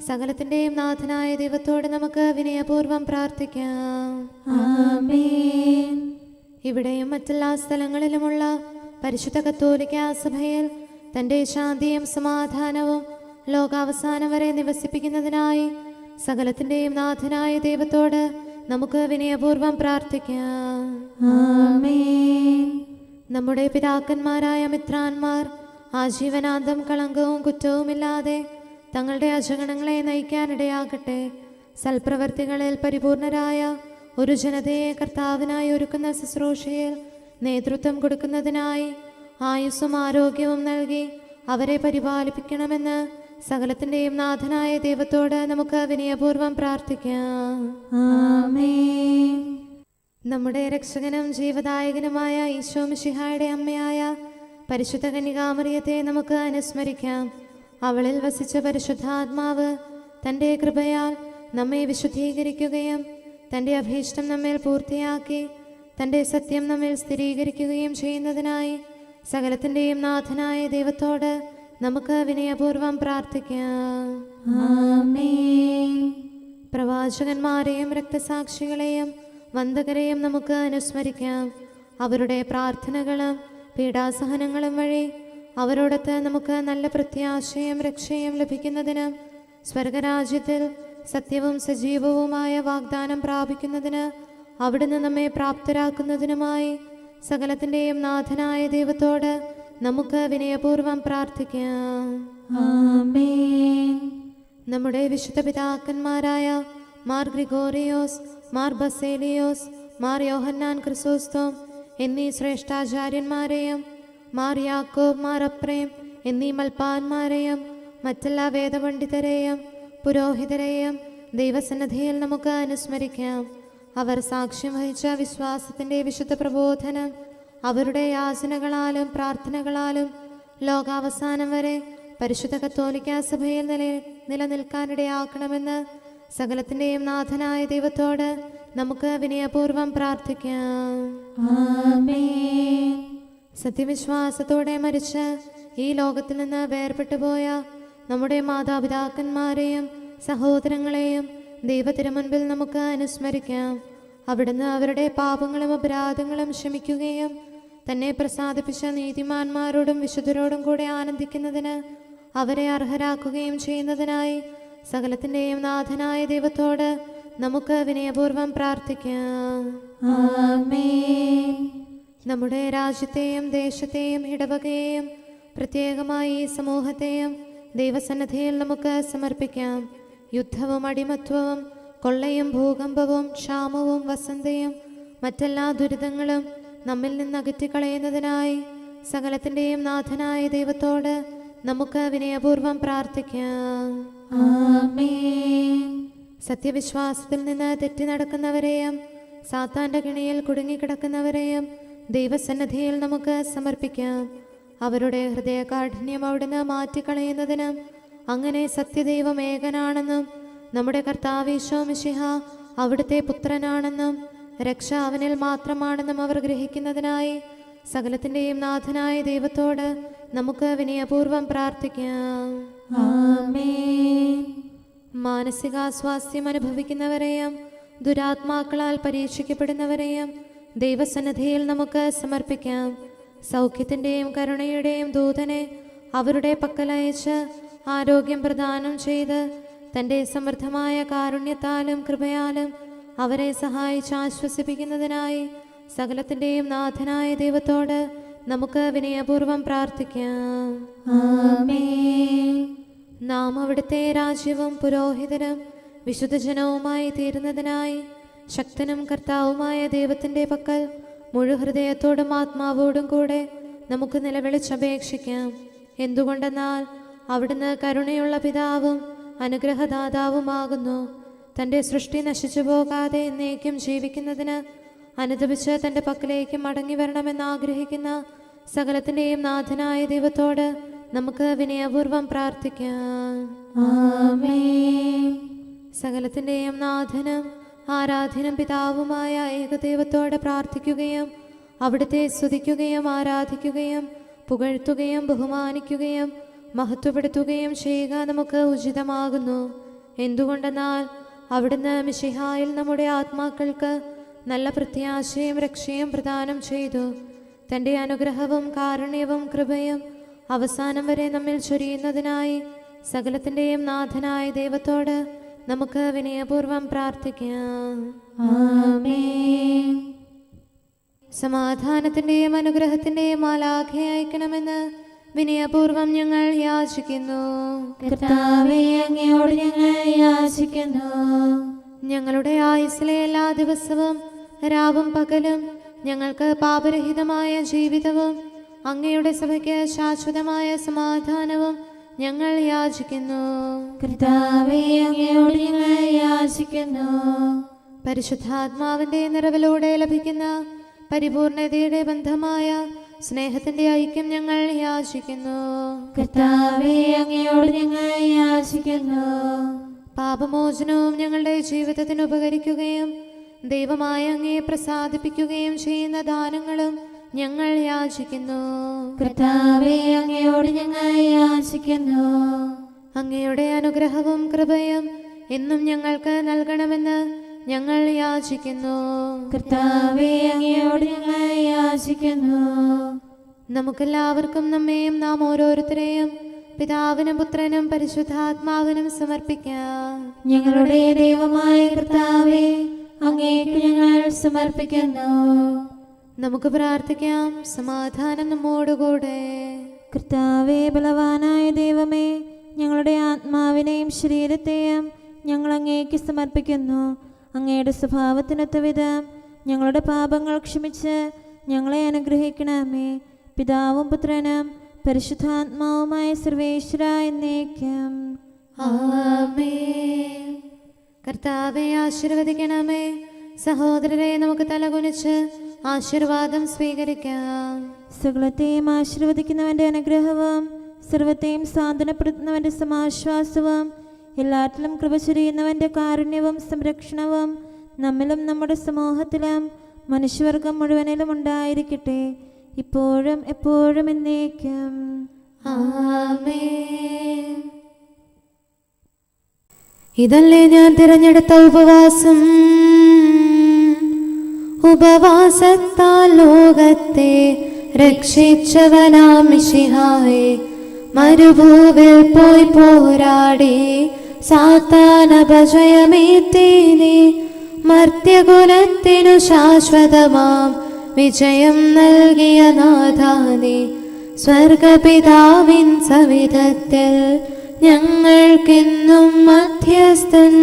സകലത്തിൻ്റെയും നാഥനായ ദൈവത്തോട് നമുക്ക് വിനയപൂർവ്വം പ്രാർത്ഥിക്കാം. ആമേൻ. ഇവിടെയും മറ്റെല്ലാ സ്ഥലങ്ങളിലുമുള്ള പരിശുദ്ധ കത്തോലിക്ക സഭയിൽ തൻ്റെ ശാന്തിയും സമാധാനവും ലോകാവസാനം വരെ നിവസിപ്പിക്കുന്നതിനായി സകലത്തിൻ്റെയും നാഥനായ ദൈവത്തോട് നമുക്ക് വിനയപൂർവ്വം പ്രാർത്ഥിക്കാം. ആമേൻ. നമ്മുടെ പിതാക്കന്മാരായ മിത്രാന്മാർ ആജീവനാന്തം കളങ്കവും കുറ്റവുമില്ലാതെ തങ്ങളുടെ അജഗണങ്ങളെ നയിക്കാനിടയാകട്ടെ. സൽപ്രവർത്തികളിൽ പരിപൂർണരായ ഒരു ജനതയെ കർത്താവിനായി ഒരുക്കുന്ന ശുശ്രൂഷയിൽ നേതൃത്വം കൊടുക്കുന്നതിനായി ആയുസ്സും ആരോഗ്യവും നൽകി അവരെ പരിപാലിപ്പിക്കണമെന്ന് സകലത്തിൻ്റെയും നാഥനായ ദൈവത്തോട് നമുക്ക് വിനയപൂർവ്വം പ്രാർത്ഥിക്കാം. ആമേൻ. നമ്മുടെ രക്ഷകനും ജീവദായകനുമായ ഈശോ മിശിഹായുടെ അമ്മയായ പരിശുദ്ധ കന്യകാമറിയത്തെ നമുക്ക് അനുസ്മരിക്കാം. അവളിൽ വസിച്ച പരിശുദ്ധാത്മാവ് തൻ്റെ കൃപയാൽ നമ്മെ വിശുദ്ധീകരിക്കുകയും തൻ്റെ അഭീഷ്ടം നമ്മിൽ പൂർത്തിയാക്കി തൻ്റെ സത്യം നമ്മിൽ സ്ഥിരീകരിക്കുകയും ചെയ്യുന്നതിനായി സകലത്തിൻ്റെയും നാഥനായ ദൈവത്തോട് നമുക്ക് വിനയപൂർവ്വം പ്രാർത്ഥിക്കാം. ആമേൻ. പ്രവാചകന്മാരെയും രക്തസാക്ഷികളെയും വന്ദകരെയും നമുക്ക് അനുസ്മരിക്കാം. അവരുടെ പ്രാർത്ഥനകളും പീഡാസഹനങ്ങളും വഴി അവരോടൊത്ത് നമുക്ക് നല്ല പ്രത്യാശയും രക്ഷയും ലഭിക്കുന്നതിനും സ്വർഗരാജ്യത്തിൽ സത്യവും സജീവവുമായ വാഗ്ദാനം പ്രാപിക്കുന്നതിന് അവിടുന്ന് നമ്മെ പ്രാപ്തരാക്കുന്നതിനുമായി സകലത്തിൻ്റെയും നാഥനായ ദൈവത്തോട് നമുക്ക് വിനയപൂർവ്വം പ്രാർത്ഥിക്കാം. ആമേൻ. നമ്മുടെ വിശുദ്ധ പിതാക്കന്മാരായ മാർ ഗ്രിഗോറിയോസ്, മാർ ബസേലിയോസ്, മാർ യോഹന്നാൻ ക്രിസോസ്തോം എന്നീ ശ്രേഷ്ഠാചാര്യന്മാരെയും മാർ യാക്കോബ്, മാർ അപ്രേം എന്നീ മൽപ്പാന്മാരെയും മറ്റെല്ലാ വേദപണ്ഡിതരെയും പുരോഹിതരെയും ദൈവസന്നിധിയിൽ നമുക്ക് അനുസ്മരിക്കാം. അവർ സാക്ഷ്യം വഹിച്ച വിശ്വാസത്തിൻ്റെ വിശുദ്ധ പ്രബോധനം അവരുടെ യാചനകളാലും പ്രാർത്ഥനകളാലും ലോകാവസാനം വരെ പരിശുദ്ധ കത്തോലിക്ക സഭയിൽ നിലനിൽക്കാനിടയാക്കണമെന്ന് സകലത്തിൻ്റെയും നാഥനായ ദൈവത്തോട് നമുക്ക് വിനയപൂർവ്വം പ്രാർത്ഥിക്കാം. ആമേൻ. സത്യവിശ്വാസത്തോടെ മരിച്ച് ഈ ലോകത്തിൽ നിന്ന് വേർപെട്ടുപോയ നമ്മുടെ മാതാപിതാക്കന്മാരെയും സഹോദരങ്ങളെയും ദൈവത്തിരുമുൻപിൽ നമുക്ക് അനുസ്മരിക്കാം. അവിടുന്ന് അവരുടെ പാപങ്ങളും അപരാധങ്ങളും ക്ഷമിക്കുകയും തന്നെ പ്രസാദിപ്പിച്ച നീതിമാന്മാരോടും വിശുദ്ധരോടും കൂടെ ആനന്ദിക്കുന്നതിന് അവരെ അർഹരാക്കുകയും ചെയ്യുന്നതിനായി സകലത്തിൻ്റെയും നാഥനായ ദൈവത്തോട് നമുക്ക് വിനയപൂർവ്വം പ്രാർത്ഥിക്കാം. ആമേൻ. നമ്മുടെ രാജ്യത്തെയും ദേശത്തെയും ഇടവകയെയും പ്രത്യേകമായി ഈ സമൂഹത്തെയും ദൈവസന്നിധിയിൽ നമുക്ക് സമർപ്പിക്കാം. യുദ്ധവും അടിമത്വവും കൊള്ളയും ഭൂകമ്പവും ക്ഷാമവും വസന്തയും മറ്റെല്ലാ ദുരിതങ്ങളും നമ്മിൽ നിന്ന് അകറ്റിക്കളയുന്നതിനായി സകലത്തിൻ്റെയും നാഥനായ ദൈവത്തോട് നമുക്ക് വിനയപൂർവ്വം പ്രാർത്ഥിക്കാം. ആമേൻ. സത്യവിശ്വാസത്തിൽ നിന്ന് തെറ്റി നടക്കുന്നവരെയും സാത്താൻ്റെ കിണിയിൽ കുടുങ്ങിക്കിടക്കുന്നവരെയും ദൈവസന്നിധിയിൽ നമുക്ക് സമർപ്പിക്കാം. അവരുടെ ഹൃദയകാഠിന്യം അവിടുന്ന് മാറ്റിക്കളയുന്നതിനും അങ്ങനെ സത്യദൈവം ഏകനാണെന്നും നമ്മുടെ കർത്താവ് ഈശോ മിശിഹ അവിടുത്തെ പുത്രനാണെന്നും രക്ഷ അവനിൽ മാത്രമാണെന്നും അവർ ഗ്രഹിക്കുന്നതിനായി സകലത്തിൻ്റെയും നാഥനായ ദൈവത്തോട് നമുക്ക് വിനയപൂർവ്വം പ്രാർത്ഥിക്കാം. ആമേൻ. മാനസികാസ്വാസ്ഥ്യം അനുഭവിക്കുന്നവരെയും ദുരാത്മാക്കളാൽ പരീക്ഷിക്കപ്പെടുന്നവരെയും ദൈവസന്നിധിയിൽ നമുക്ക് സമർപ്പിക്കാം. സൗഖ്യത്തിൻ്റെയും കരുണയുടെയും ദൂതനെ അവരുടെ പക്കലയച്ച് ആരോഗ്യം പ്രദാനം ചെയ്ത് തൻ്റെ സമൃദ്ധമായ കാരുണ്യത്താലും കൃപയാലും അവരെ സഹായിച്ച് ആശ്വസിപ്പിക്കുന്നതിനായി സകലത്തിൻ്റെയും നാഥനായ ദൈവത്തോട് നമുക്ക് വിനയപൂർവ്വം പ്രാർത്ഥിക്കാം. ആമേൻ. നാം അവിടുത്തെ രാജ്യവും പുരോഹിതനും വിശുദ്ധജനവുമായി തീരുന്നതിനായി ശക്തനും കർത്താവുമായ ദൈവത്തിൻ്റെ പക്കൽ മുഴുഹൃദയത്തോടും ആത്മാവോടും കൂടെ നമുക്ക് നിലവിളിച്ചപേക്ഷിക്കാം. എന്തുകൊണ്ടെന്നാൽ അവിടുന്ന് കരുണയുള്ള പിതാവും അനുഗ്രഹദാതാവുമാകുന്നു. തൻ്റെ സൃഷ്ടി നശിച്ചു പോകാതെ എന്നേക്കും ജീവിക്കുന്നതിന് അനുദപിച്ച് തൻ്റെ പക്കലേക്ക് മടങ്ങി വരണമെന്ന് ആഗ്രഹിക്കുന്ന സകലത്തിൻ്റെയും നാഥനായ ദൈവത്തോട് നമുക്ക് വിനയപൂർവ്വം പ്രാർത്ഥിക്കാം. ആമേൻ. സകലത്തിൻ്റെയും നാഥനും ആരാധ്യനും പിതാവുമായ ഏകദൈവത്തോട് പ്രാർത്ഥിക്കുകയും അവിടുത്തെ സ്തുതിക്കുകയും ആരാധിക്കുകയും പുകഴ്ത്തുകയും ബഹുമാനിക്കുകയും മഹത്വപ്പെടുത്തുകയും ചെയ്യുക നമുക്ക് ഉചിതമാകുന്നു. എന്തുകൊണ്ടെന്നാൽ അവിടുന്ന് മിശിഹായിൽ നമ്മുടെ ആത്മാക്കൾക്ക് നല്ല പ്രത്യാശയും രക്ഷയും പ്രദാനം ചെയ്തു. തൻ്റെ അനുഗ്രഹവും കാരുണ്യവും കൃപയും അവസാനം വരെ നമ്മിൽ ചൊരിയുന്നതിനായി സകലത്തിൻ്റെയും നാഥനായ ദൈവത്തോട് നമുക്ക് വിനയപൂർവ്വം പ്രാർത്ഥിക്കാം. ആമേൻ. സമാധാനത്തിൻ്റെയും അനുഗ്രഹത്തിൻ്റെയും മാലാഖയെ അയക്കണമെന്ന് വിനയപൂർവ്വം ഞങ്ങൾ യാചിക്കുന്നു. കർത്താവേ, അങ്ങയോട് ഞങ്ങൾ യാചിക്കുന്നു. ഞങ്ങളുടെ ആയുസ്സിലെ എല്ലാ ദിവസവും രാവും പകലും ഞങ്ങൾക്ക് പാപരഹിതമായ ജീവിതവും അങ്ങയുടെ സഭയ്ക്ക് ശാശ്വതമായ സമാധാനവും ഞങ്ങൾ യാചിക്കുന്നു. കർത്താവേ, അങ്ങയോട് ഞങ്ങൾ യാചിക്കുന്നു. പരിശുദ്ധാത്മാവിന്റെ നിറവിലൂടെ ലഭിക്കുന്ന പരിപൂർണതയുടെ ബന്ധമായ സ്നേഹത്തിന്റെ ഐക്യം ഞങ്ങൾ യാചിക്കുന്നു. കർത്താവേ, അങ്ങയോട് ഞങ്ങൾ യാചിക്കുന്നു. പാപമോചനവും ഞങ്ങളുടെ ജീവിതത്തിന് ഉപകരിക്കുകയും ദൈവമായ അങ്ങയെ പ്രസാദിപ്പിക്കുകയും ചെയ്യുന്ന ദാനങ്ങളും ഞങ്ങൾ യാചിക്കുന്നു. കർത്താവേ, അങ്ങയോട് ഞങ്ങൾ യാചിക്കുന്നു. അങ്ങയുടെ അനുഗ്രഹവും കൃപയും എന്നും ഞങ്ങൾക്ക് നൽകണമെന്ന് ഞങ്ങൾ യാചിക്കുന്നു. കർത്താവേ, അങ്ങയോട് ഞങ്ങൾ യാചിക്കുന്നു. നമുക്കെല്ലാവർക്കും നമ്മെയും നാം ഓരോരുത്തരെയും പിതാവിനും പുത്രനും പരിശുദ്ധാത്മാവിനും സമർപ്പിക്കാം. ഞങ്ങളുടെ ദൈവമായ കർത്താവേ, അങ്ങേക്ക് ഞങ്ങൾ സമർപ്പിക്കുന്നു. നമുക്ക് പ്രാർത്ഥിക്കാം. സമാധാനം നമ്മോടുകൂടെ. കർത്താവേ, ബലവാനായ ദൈവമേ, ഞങ്ങളുടെ ആത്മാവിനെയും ശരീരത്തെയും ഞങ്ങൾ അങ്ങേക്ക് സമർപ്പിക്കുന്നു. അങ്ങയുടെ സ്വഭാവത്തിനൊത്ത വിധം ഞങ്ങളുടെ പാപങ്ങൾ ക്ഷമിച്ച് ഞങ്ങളെ അനുഗ്രഹിക്കണമേ. പിതാവും പുത്രനും പരിശുദ്ധാത്മാവുമായ സർവേശ്വര എന്നേക്കും. ആമേൻ. കർത്താവെ ആശീർവദിക്കണമേ. സഹോദരരെ, നമുക്ക് തലകുനിച്ച് ആശീർവാദം സ്വീകരിക്കാം. സകലത്തെയും ആശീർവദിക്കുന്നവന്റെ അനുഗ്രഹവും സർവത്തെയും സാന്ത്വനപ്പെടുത്തുന്നവന്റെ സമാശ്വാസവും എല്ലാറ്റിലും കൃപ ചൊരിയുന്നവന്റെ കാരുണ്യവും സംരക്ഷണവും നമ്മിലും നമ്മുടെ സമൂഹത്തിലും മനുഷ്യവർഗം മുഴുവനിലും ഉണ്ടായിരിക്കട്ടെ, ഇപ്പോഴും എപ്പോഴും എന്നേക്കും. ആമേൻ. ഇതല്ലേ ഞാൻ തിരഞ്ഞെടുത്ത ഉപവാസം, ഉപവാസത്താൽ ലോകത്തെ രക്ഷിച്ചവനാം മിശിഹായേ, മരുഭൂവിൽ പോയി പോരാടി സാത്താനപജയമേറ്റീനി, മർത്യകുലത്തിനു ശാശ്വതമാം വിജയം നൽകിയ നാഥാനേ, സ്വർഗപിതാവിൻ സവിധത്തിൽ ഞങ്ങൾക്കെന്നും മധ്യസ്ഥൻ.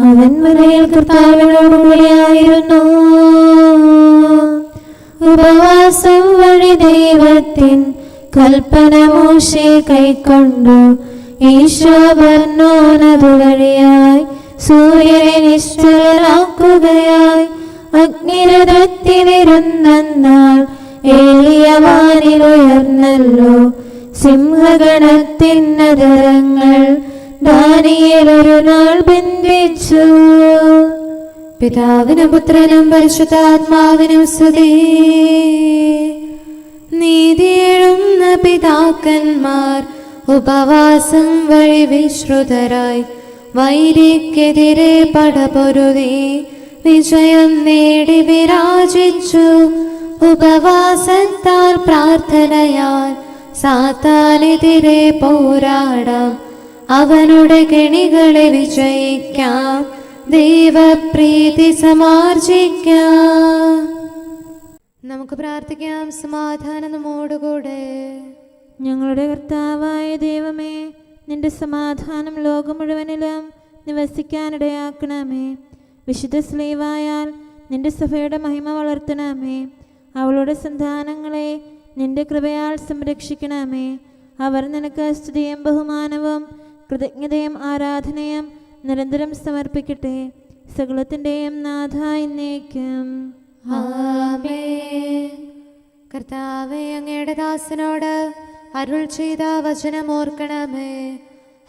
അവൻ വരയിൽ കർത്താവിനോടുകൂടിയായിരുന്നു. ഉപവാസം വഴി ദൈവത്തിൻ കൽപ്പന മോശെ കൈക്കൊണ്ടു. ഈശോ ബർന്നോനതു വഴിയായി സൂര്യനെ നിശ്ചലനാക്കുകയായി. അഗ്നിരഥത്തിലിരുന്നാൾ ഏലിയവാനിലുയർന്നല്ലോ. സിംഹഗണത്തിനധരങ്ങൾ ദാനിയേൽ ഒരു നാൾ ബന്ധിച്ചു. പിതാവിനും പുത്രനും പരിശുദ്ധാത്മാവിനും സ്തുതി. നീതിയെഴുന്ന പിതാക്കന്മാർ ഉപവാസം വഴി വിശ്രുതരായി വൈരിക്കെതിരെ പടപൊരുതി വിജയം നേടി വിരാജിച്ചു. ഉപവാസത്താൽ പ്രാർത്ഥനയാൽ സാത്താനെതിരെ പോരാടാം, അവനുടെ കെണികളെ വിജയിക്കാം, ദൈവപ്രീതി സമാർജിക്കാം. നമുക്ക് പ്രാർത്ഥിക്കാം. സമാധാനം നമ്മോടുകൂടെ. ഞങ്ങളുടെ കർത്താവായ ദൈവമേ, നിന്റെ സമാധാനം ലോകം മുഴുവനിലും നിവസിക്കാനിടയാക്കണമേ. വിശുദ്ധ സ്ലീവായാൽ നിന്റെ സഭയുടെ മഹിമ വളർത്തണമേ. അവളുടെ സന്താനങ്ങളെ നിന്റെ കൃപയാൽ സംരക്ഷിക്കണമേ. അവർ നിനക്ക് സ്തുതിയും ബഹുമാനവും കൃതജ്ഞതയും ആരാധനയും നിരന്തരം സമർപ്പിക്കട്ടെ, സകലത്തിൻ്റെയും നാഥ എന്നേക്കും. ആമേൻ. കർത്താവേ, അങ്ങയുടെ ദാസനോട് അരുൾ ചെയ്ത വചനം ഓർക്കണമേ.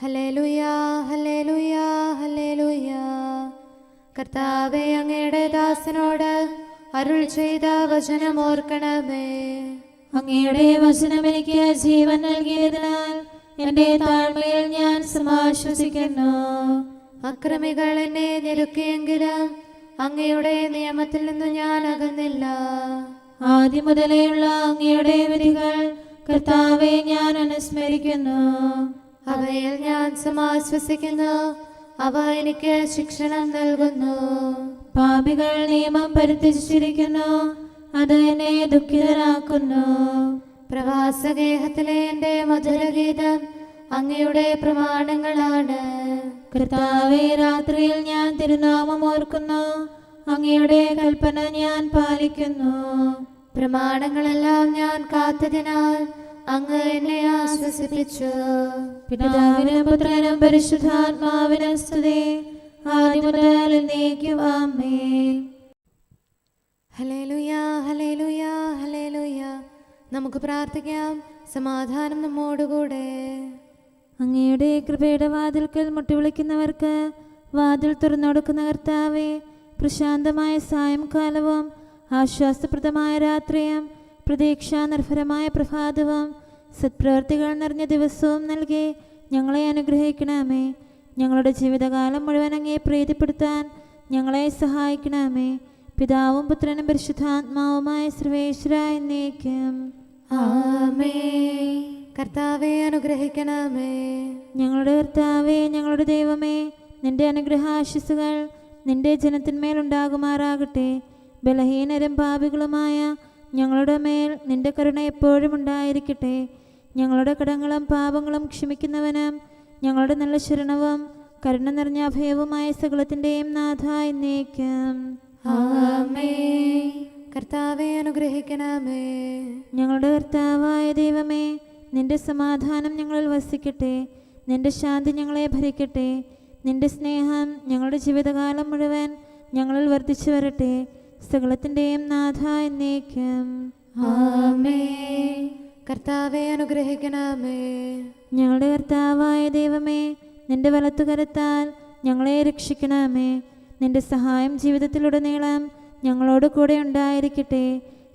ഹല്ലേലൂയാ, ഹല്ലേലൂയാ, ഹല്ലേലൂയാ. കർത്താവേ, അങ്ങയുടെ ദാസനോട് അരുൾ ചെയ്ത വചനം ഓർക്കണമേ. അങ്ങയുടെ വചനം എനിക്ക് ജീവൻ നൽകിയതിനാൽ എന്റെ താഴ്മയിൽ ഞാൻ സമാശ്വസിക്കുന്നു. അക്രമികൾ എന്നെ ഞെരുക്കിയെങ്കിലും അങ്ങയുടെ നിയമത്തിൽ നിന്ന് ഞാൻ അകന്നില്ല. ആദ്യം മുതലേയുള്ള അങ്ങയുടെ വിധികൾ കർത്താവെ ഞാൻ അനുസ്മരിക്കുന്നു. അവയിൽ ഞാൻ സമാശ്വസിക്കുന്നു. അവ എനിക്ക് ശിക്ഷണം നൽകുന്നു. പാപികൾ നിയമം പരിത്യജിച്ചിരിക്കുന്നു, അത് എന്നെ ദുഃഖിതരാക്കുന്നു. പ്രവാസഗേഹത്തിലെ എൻ്റെ മധുരഗീതം അങ്ങയുടെ പ്രമാണങ്ങളാണ്. കർത്താവെ, രാത്രിയിൽ ഞാൻ തിരുനാമം ഓർക്കുന്നു, അങ്ങയുടെ കൽപ്പന ഞാൻ പാലിക്കുന്നു. പ്രമാണങ്ങളെല്ലാം ഞാൻ കാത്തതിനാൽ അങ്ങ് എന്നെ ആശ്വസിപ്പിച്ചു. പിതാവിനും പുത്രനും പരിശുദ്ധാത്മാവിനും സ്തുതി, ആദ്യം മുതൽ എന്നേക്കും ആമേൻ. ഹല്ലേലൂയ, ഹല്ലേലൂയ, ഹല്ലേലൂയ. നമുക്ക് പ്രാർത്ഥിക്കാം. സമാധാനം നമ്മോടുകൂടെ. അങ്ങയുടെ കൃപയുടെ വാതിൽക്കൽ മുട്ടിവിളിക്കുന്നവർക്ക് വാതിൽ തുറന്നുകൊടുക്കുന്ന കർത്താവേ, പ്രശാന്തമായ സായംകാലവും ആശ്വാസപ്രദമായ രാത്രിയും പ്രതീക്ഷാനിർഭരമായ പ്രഭാതവും സത്പ്രവർത്തികൾ നിറഞ്ഞ ദിവസവും നൽകി ഞങ്ങളെ അനുഗ്രഹിക്കണമേ. ഞങ്ങളുടെ ജീവിതകാലം മുഴുവൻ അങ്ങയെ പ്രീതിപ്പെടുത്താൻ ഞങ്ങളെ സഹായിക്കണമേ. പിതാവും പുത്രനും പരിശുദ്ധാത്മാവുമായ സർവേശ്വരായ എന്നേക്കും ആമേൻ. കർത്താവെ അനുഗ്രഹിക്കണമേ. ഞങ്ങളുടെ കർത്താവേ, ഞങ്ങളുടെ ദൈവമേ, നിന്റെ അനുഗ്രഹാശിസുകൾ നിന്റെ ജനത്തിന്മേലുണ്ടാകുമാറാകട്ടെ. ബലഹീനരും പാപികളുമായ ഞങ്ങളുടെ മേൽ നിന്റെ കരുണ എപ്പോഴും ഉണ്ടായിരിക്കട്ടെ. ഞങ്ങളുടെ കടങ്ങളും പാപങ്ങളും ക്ഷമിക്കുന്നവനും ഞങ്ങളുടെ നല്ല ശരണവും കരുണ നിറഞ്ഞ അഭയവുമായ സകലത്തിൻ്റെയും നാഥ എന്നേക്കും ആമേൻ. കർത്താവെ അനുഗ്രഹിക്കണമേ. ഞങ്ങളുടെ കർത്താവായ ദൈവമേ, നിന്റെ സമാധാനം ഞങ്ങളിൽ വസിക്കട്ടെ. നിന്റെ ശാന്തി ഞങ്ങളെ ഭരിക്കട്ടെ. നിന്റെ സ്നേഹം ഞങ്ങളുടെ ജീവിതകാലം മുഴുവൻ ഞങ്ങളിൽ വർദ്ധിച്ചു വരട്ടെ. സകലത്തിൻ്റെയും നാഥ എന്നേക്കും ആമേൻ. കർത്താവെ അനുഗ്രഹിക്കണമേ. ഞങ്ങളുടെ കർത്താവായ ദൈവമേ, നിന്റെ വലത്തുകരത്താൽ ഞങ്ങളെ രക്ഷിക്കണമേ. നിന്റെ സഹായം ജീവിതത്തിലുടനീളം ഞങ്ങളോട് കൂടെ ഉണ്ടായിരിക്കട്ടെ.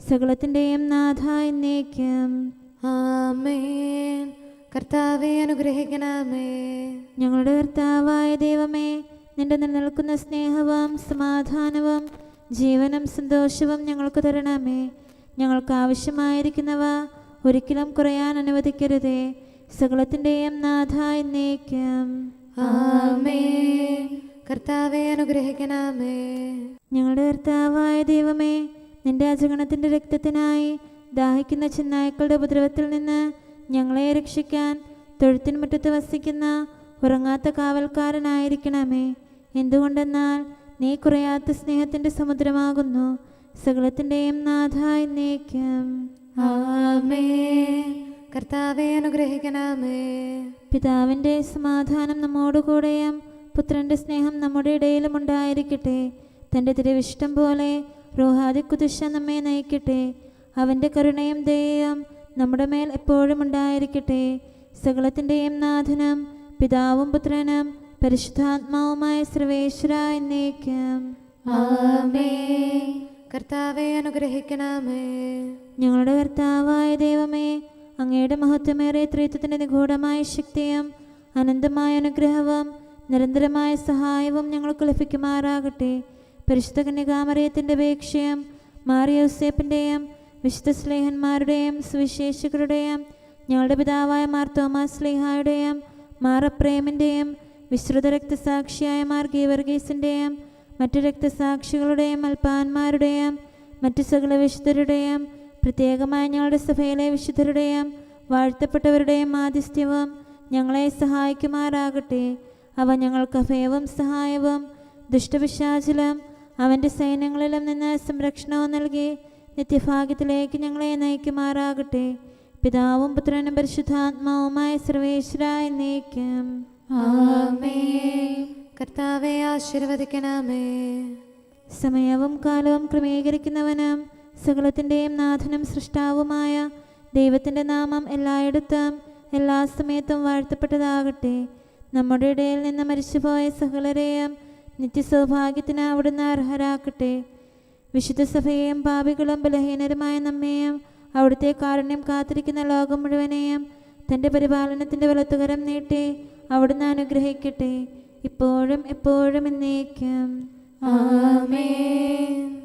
സകലത്തിൻ്റെയും നാഥ എന്നേക്കും ആമേൻ. കർത്താവെ അനുഗ്രഹിക്കണമേ. ഞങ്ങളുടെ കർത്താവായ ദൈവമേ, നിന്റെ നിലനിൽക്കുന്ന സ്നേഹവും സമാധാനവും ജീവനും സന്തോഷവും ഞങ്ങൾക്ക് തരണമേ. ഞങ്ങൾക്ക് ആവശ്യമായിരിക്കുന്നവ ഒരിക്കലും കുറയാൻ അനുവദിക്കരുതേ. സകലത്തിൻ്റെയും നാഥ എന്നേക്കും ആമേൻ. കർത്താവെ അനുഗ്രഹിക്കണമേ. ഞങ്ങളുടെ കർത്താവായ ദൈവമേ, നിന്റെ അജഗണത്തിൻ്റെ രക്തത്തിനായി ദാഹിക്കുന്ന ചെന്നായ്ക്കളുടെ ഉപദ്രവത്തിൽ നിന്ന് ഞങ്ങളെ രക്ഷിക്കാൻ തൊഴുത്തിൻ മുറ്റത്ത് വസിക്കുന്ന ഉറങ്ങാത്ത കാവൽക്കാരനായിരിക്കണമേ. എന്തുകൊണ്ടെന്നാൽ നീ കുറയാത്ത സ്നേഹത്തിൻ്റെ സമുദ്രമാകുന്നു. സകലത്തിൻ്റെയും നാഥ എന്നേക്കും ആമേൻ. കർത്താവെ അനുഗ്രഹിക്കണമേ. പിതാവിൻ്റെ സമാധാനം നമ്മോടുകൂടെയും പുത്രൻ്റെ സ്നേഹം നമ്മുടെ ഇടയിലും ഉണ്ടായിരിക്കട്ടെ. തൻ്റെ തിരുവിഷ്ടം പോലെ റോഹാദിക്കുദിശ നമ്മെ നയിക്കട്ടെ. അവൻ്റെ കരുണയും ദയയും നമ്മുടെ മേൽ എപ്പോഴും ഉണ്ടായിരിക്കട്ടെ. സകലത്തിൻ്റെയും നാഥനും പിതാവും പുത്രനും പരിശുദ്ധാത്മാവുമായ സർവേശ്വര എന്നേക്കും ആമേൻ. കർത്താവെ അനുഗ്രഹിക്കണമേ. ഞങ്ങളുടെ കർത്താവായ ദൈവമേ, അങ്ങയുടെ മഹത്വമേറിയ ത്രിത്വത്തിൻ്റെ നിഗൂഢമായ ശക്തിയും അനന്തമായ അനുഗ്രഹവും നിരന്തരമായ സഹായവും ഞങ്ങൾക്ക് ലഭിക്കുമാറാകട്ടെ. പരിശുദ്ധ കന്യകാമറിയത്തിൻ്റെ അപേക്ഷയും മാറിയോസേപ്പിൻ്റെയും വിശുദ്ധ സ്ലേഹന്മാരുടെയും സുവിശേഷകരുടെയും ഞങ്ങളുടെ പിതാവായ മാർ തോമാസ് സ്ലീഹായുടെയും മാർ അപ്രേമിൻ്റെയും വിശ്രുത രക്തസാക്ഷിയായ മാർ ഗീവർഗീസിൻ്റെയും മറ്റു രക്തസാക്ഷികളുടെയും അൽപ്പാന്മാരുടെയും മറ്റു സകല വിശുദ്ധരുടെയും പ്രത്യേകമായി ഞങ്ങളുടെ സഭയിലെ വിശുദ്ധരുടെയും വാഴ്ത്തപ്പെട്ടവരുടെയും മാധ്യസ്ഥ്യവും ഞങ്ങളെ സഹായിക്കുമാറാകട്ടെ. അവ ഞങ്ങൾക്ക് അഭയവും സഹായവും ദുഷ്ടപിശാചിലും അവൻ്റെ സൈന്യങ്ങളിലും നിന്ന് സംരക്ഷണവും നൽകി നിത്യഭാഗ്യത്തിലേക്ക് ഞങ്ങളെ നയിക്കുമാറാകട്ടെ. പിതാവും പുത്രനും പരിശുദ്ധാത്മാവുമായ സർവേശ്വര എന്നേക്കും ആമേൻ. കർത്താവെ ആശീർവദിക്കണമേ. സമയവും കാലവും ക്രമീകരിക്കുന്നവനും സകലത്തിൻ്റെയും നാഥനും സൃഷ്ടാവുമായ ദൈവത്തിൻ്റെ നാമം എല്ലായിടത്തും എല്ലാ സമയത്തും വാഴ്ത്തപ്പെട്ടതാകട്ടെ. നമ്മുടെ ഇടയിൽ നിന്ന് മരിച്ചുപോയ സകലരെയും നിത്യസൗഭാഗ്യത്തിന് അവിടുന്ന് അർഹരാക്കട്ടെ. വിശുദ്ധ സഭയെയും പാപികളും ബലഹീനരുമായ നമ്മെയും അവിടുത്തെ കാരുണ്യം കാത്തിരിക്കുന്ന ലോകം മുഴുവനെയും തൻ്റെ പരിപാലനത്തിൻ്റെ വലത്തുകരം നീട്ടി അവിടുന്ന് അനുഗ്രഹിക്കട്ടെ, ഇപ്പോഴും എപ്പോഴും എന്നേക്കും ആമേൻ.